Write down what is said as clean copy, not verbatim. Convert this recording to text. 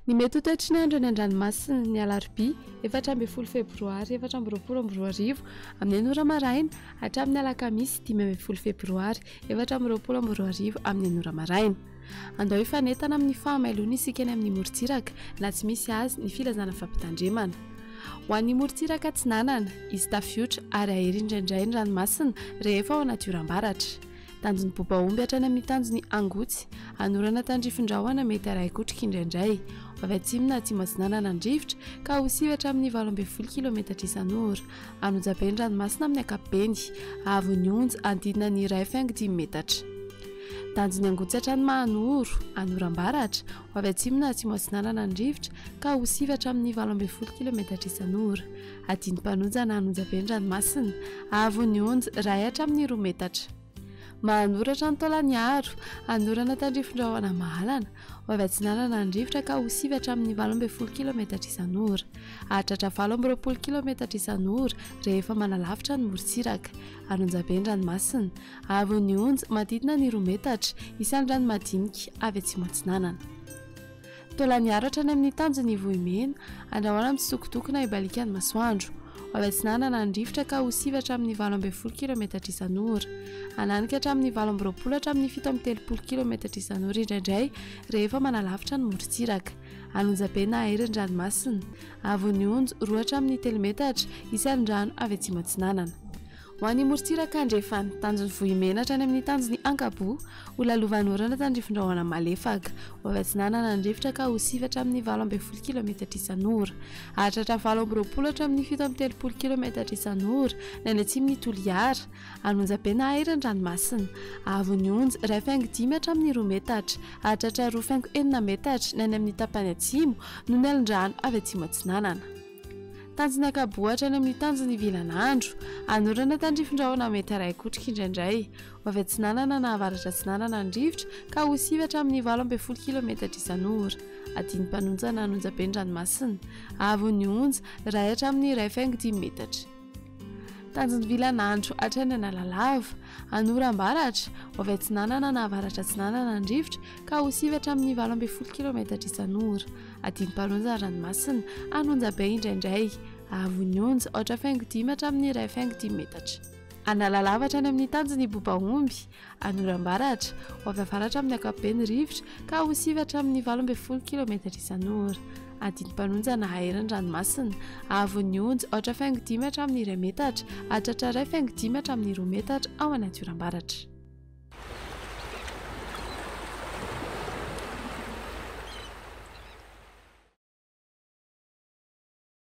Ny mety ho toetry ny andro any an-dranomasina ny alarobia 14 febroary 2024 amin'ny anora maraina hatramin'ny alakamisy 15 febroary 2024 amin'ny anora maraina. Andao hifanentana amin'ny fahamailona isika eny amin'ny morontsiraka na tsy misy azy ny filazana fampitandremana. Ho an'ny morontsiraka tsinanana izy tafiotra ary ahery indraindray ny ranomasina rehefa ao anaty tanjony bobaomby hatrany amin'ny tanjony angotsy anorana tandrifindrahoana mety araikotrika indraindray avy atsimona atsimo atsinanana andrivotra ka ho sivatra amin'ny 12 kilometatra isan'ora anonjaben'ny ranomasina amin'ny ankapobeny avy onja andidina ny 1.5 metatra. Tanjony angotsy hatrany mahanoro anorambaratra avy atsimona atsimo atsinanana andrivotra ka ho sivatra amin'ny 12 kilometatra isan'ora adiny mpanonjana anonjaben'ny ranomasina avy onja ray hatramin'ny 2 metatra. Mahanoratra ny taolany aro anorana tandrifindrahoana mahalana avy atsinanana andrivotra ka ho sivatra amin'ny 12 kilometatra isan'ora hatratra 20 kilometatra isan'ora rehefa manalavitra ny morontsiraka anonjaben'ny ranomasina avy onja manodidina ny 2 metatra isan'ny rano madinika avy atsimo atsinanana. Taolany aro hatrany amin'ny tanjony vohimena andrahoana mitsitokotokona ibalika ny masoandro avy atsinanana andrivotra ka ho sivatra amin'ny 12 kilometatra isan'ora ananika hatramin'ny 20 hatramin'ny 17 kilometatra isan'ora indraindray rehefa manalavitra ny morontsiraka anonjaben'ny ahery ny ranomasina avy onja 2 hatramin'ny 3 metatra isan'ny rano avy atsimo atsinanana. Ho an'ny morontsiraka andrefany tanjony vohimena hatrany amin'ny tanjony ankabo ho lalovanorana tandrifindrahoana malefaka avy atsinanana andrivotra ka ho sivatra amin'ny 12 kilometatra isan'ora hatratra 20 hatramin'ny 17 kilometatra isan'ora ny any atsimony Toliara anonjaben'ny ahery ny ranomasina avy onja 1.5 hatramin'ny 2 metatra hatratra 2.4 metatra ny any amin'ny tapany atsimo no ny alin-drano avy atsimo atsinanana. Tanjony ankabo hatrany amin'ny tanjony vilanandro anorana tandrifindrahoana mety araikotrika indraindray avy atsinanana na avaratra atsinanana andrivotra ka ho sivatra amin'ny 12 kilometatra isan'ora adiny mpanonjana anonjaben'ny ranomasina avy onja ray hatramin'ny 1.5 metatra. Tanjony vilanandro hatrany analalava anorambaratra avy atsinanana na avaratra atsinanana andrivotra ka ho sivatra amin'ny 12 kilometatra isan'ora adiny mpanonjana ranomasina anonjabe indraindray avy onja 8.5 hatramin'ny 1.5 metatra. Analalava hatrany amin'ny tanjony bobaomby anorambaratra avy avaratra amin'ny ankapobeny rivotra ka ho sivatra amin'ny 12 kilometatra isan'ora adiny mpanonjana ahery ny ranomasina avy onja 8.5 hatramin'ny 2 metatra hatratra 1.5 hatramin'ny 2 metatra ao anaty orambaratra.